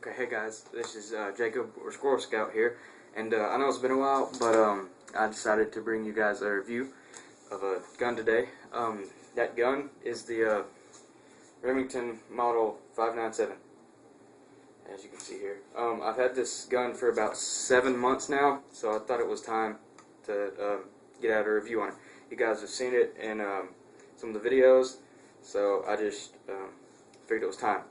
Okay, hey guys, this is Jacob or Squirrel Scout here, and I know it's been a while, but I decided to bring you guys a review of a gun today. That gun is the Remington Model 597, as you can see here. I've had this gun for about 7 months now, so I thought it was time to get out a review on it. You guys have seen it in some of the videos, so I just figured it was time.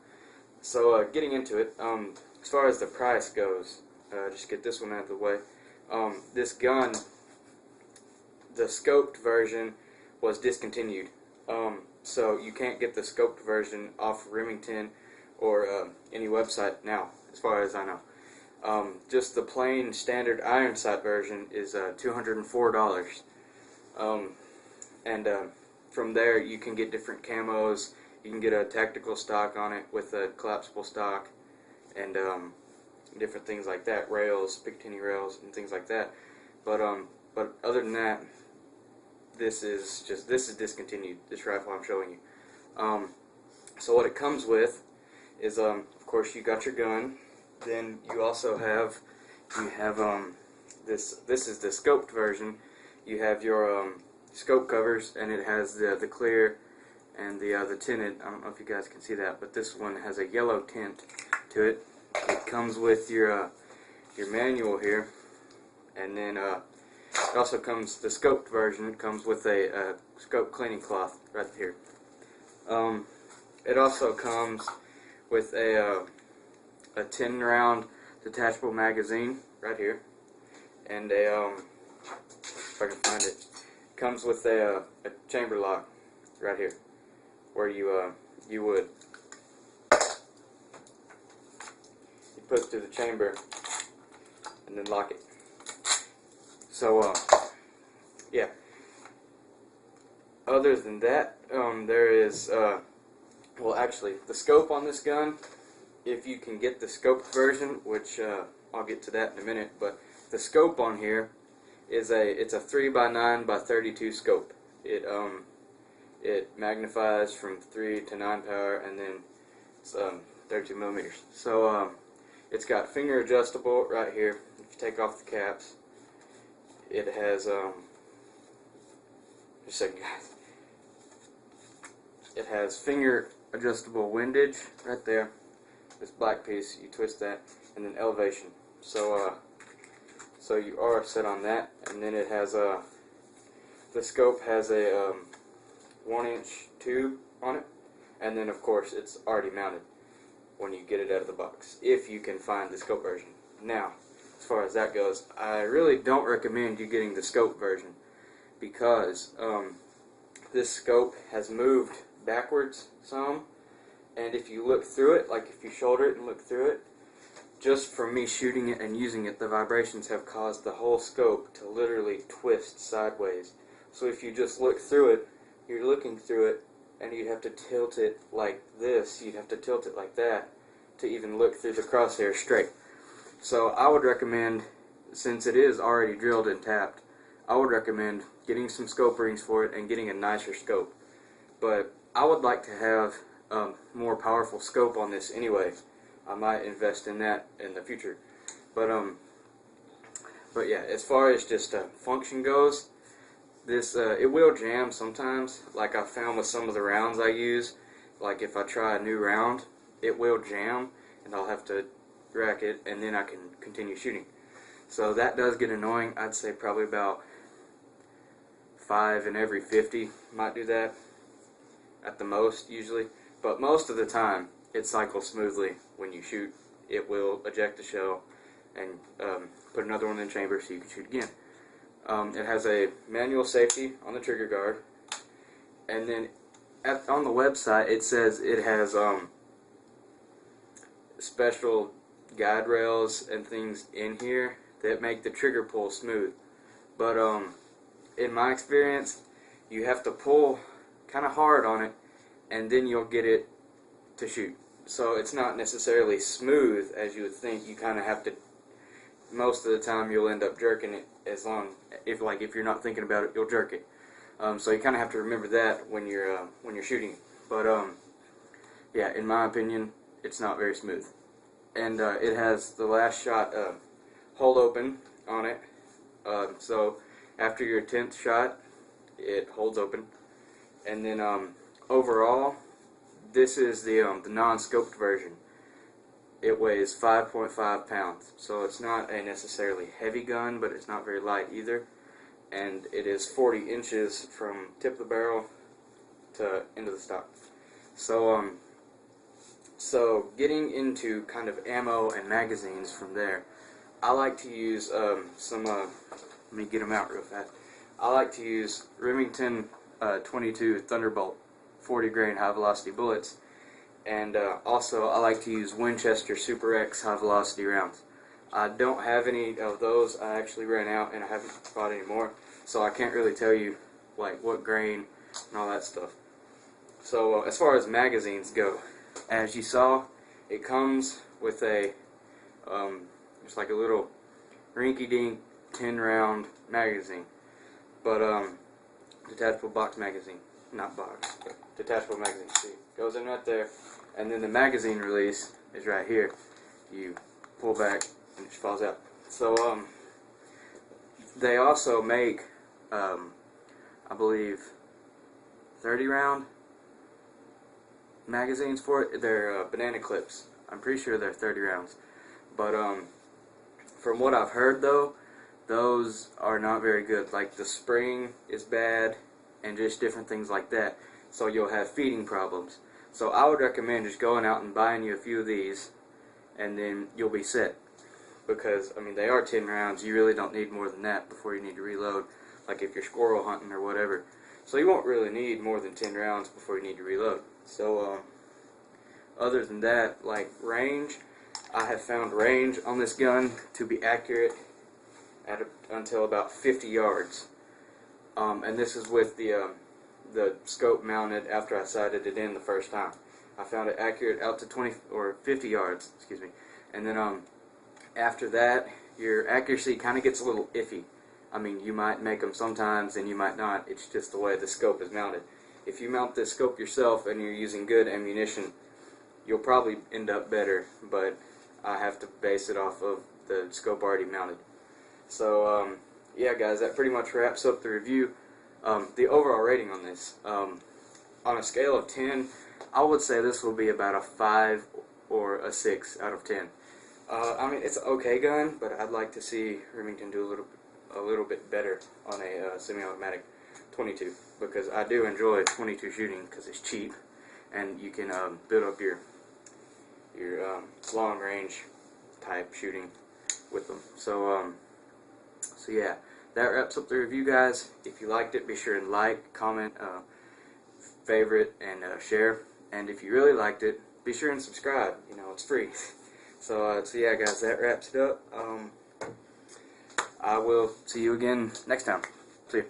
So getting into it, as far as the price goes, just get this one out of the way. This gun, the scoped version was discontinued, so you can't get the scoped version off Remington or any website now, as far as I know. Just the plain standard iron sight version is $204, and from there you can get different camos. You can get a tactical stock on it with a collapsible stock and different things like that, rails, Picatinny rails, and things like that. But other than that, this is discontinued. This rifle I'm showing you. So what it comes with is, of course, you got your gun. Then you also have this is the scoped version. You have your scope covers, and it has the clear and the tinted. I don't know if you guys can see that, but this one has a yellow tint to it. It comes with your manual here, and then it also comes, the scoped version comes with a scope cleaning cloth right here. It also comes with a 10 round detachable magazine right here, and if I can find it, comes with a chamber lock right here, where you would put it through the chamber and then lock it. So yeah. Other than that, there is well, actually, the scope on this gun, if you can get the scoped version, which I'll get to that in a minute, but the scope on here is it's a 3x9x32 scope. It magnifies from 3 to 9 power, and then it's 32 millimeters. So it's got finger adjustable right here. If you take off the caps, it has just a second, guys. It has finger adjustable windage right there. This black piece, you twist that, and then elevation. So so you are set on that, and then it has the scope has a 1-inch tube on it, and then of course it's already mounted when you get it out of the box, if you can find the scope version. Now, as far as that goes, I really don't recommend you getting the scope version, because this scope has moved backwards some, and if you look through it, like if you shoulder it and look through it, just from me shooting it and using it, the vibrations have caused the whole scope to literally twist sideways. So if you just look through it, you're looking through it, and you'd have to tilt it like this, you'd have to tilt it like that to even look through the crosshair straight. So I would recommend, since it is already drilled and tapped, I would recommend getting some scope rings for it and getting a nicer scope. But I would like to have more powerful scope on this anyway. I might invest in that in the future. But yeah, as far as just function goes, this it will jam sometimes, like I found with some of the rounds I use. Like if I try a new round, it will jam, and I'll have to rack it, and then I can continue shooting. So that does get annoying. I'd say probably about 5 in every 50 might do that, at the most usually. But most of the time, it cycles smoothly when you shoot. It will eject the shell and put another one in the chamber so you can shoot again. It has a manual safety on the trigger guard, and then on the website it says it has special guide rails and things in here that make the trigger pull smooth. But in my experience, you have to pull kind of hard on it, and then you'll get it to shoot. So it's not necessarily smooth as you would think. You kind of have to, most of the time you'll end up jerking it, as long if you're not thinking about it, you'll jerk it. So you kind of have to remember that when you're shooting. But yeah, in my opinion, it's not very smooth. and it has the last shot hold open on it. So after your 10th shot, it holds open, and then overall, this is the non-scoped version. It weighs 5.5 pounds, so it's not a necessarily heavy gun, but it's not very light either. And it is 40 inches from tip of the barrel to end of the stock. So so getting into kind of ammo and magazines from there, I like to use some. Let me get them out real fast. I like to use Remington 22 Thunderbolt 40 grain high velocity bullets. And also, I like to use Winchester Super X high velocity rounds. I don't have any of those. I actually ran out and I haven't bought any more, so I can't really tell you like what grain and all that stuff. So as far as magazines go, as you saw, it comes with a just like a little rinky-dink 10-round magazine, but detachable box magazine, not box, but detachable magazine. See, goes in right there. And then the magazine release is right here. You pull back and it just falls out. So they also make I believe 30-round magazines for it. They're banana clips. I'm pretty sure they're 30 rounds. But from what I've heard though, those are not very good. Like the spring is bad and just different things like that. So you'll have feeding problems. So I would recommend just going out and buying you a few of these, and then you'll be set. Because, I mean, they are 10 rounds. You really don't need more than that before you need to reload, like if you're squirrel hunting or whatever. So you won't really need more than 10 rounds before you need to reload. So, other than that, like range, I have found range on this gun to be accurate at until about 50 yards. And this is with the scope mounted after I sighted it in the first time. I found it accurate out to 20 or 50 yards, excuse me. And then after that, your accuracy kind of gets a little iffy. I mean, you might make them sometimes and you might not. It's just the way the scope is mounted. If you mount this scope yourself and you're using good ammunition, you'll probably end up better, but I have to base it off of the scope already mounted. So yeah guys, that pretty much wraps up the review. The overall rating on this, on a scale of 10, I would say this will be about a 5 or a 6 out of 10. I mean, it's an okay gun, but I'd like to see Remington do a little bit better on a semi-automatic 22, because I do enjoy 22 shooting because it's cheap and you can build up your long range type shooting with them. So yeah. That wraps up the review, guys. If you liked it, be sure and like, comment, favorite, and share. And if you really liked it, be sure and subscribe. You know, it's free. So yeah, guys, that wraps it up. I will see you again next time. See you.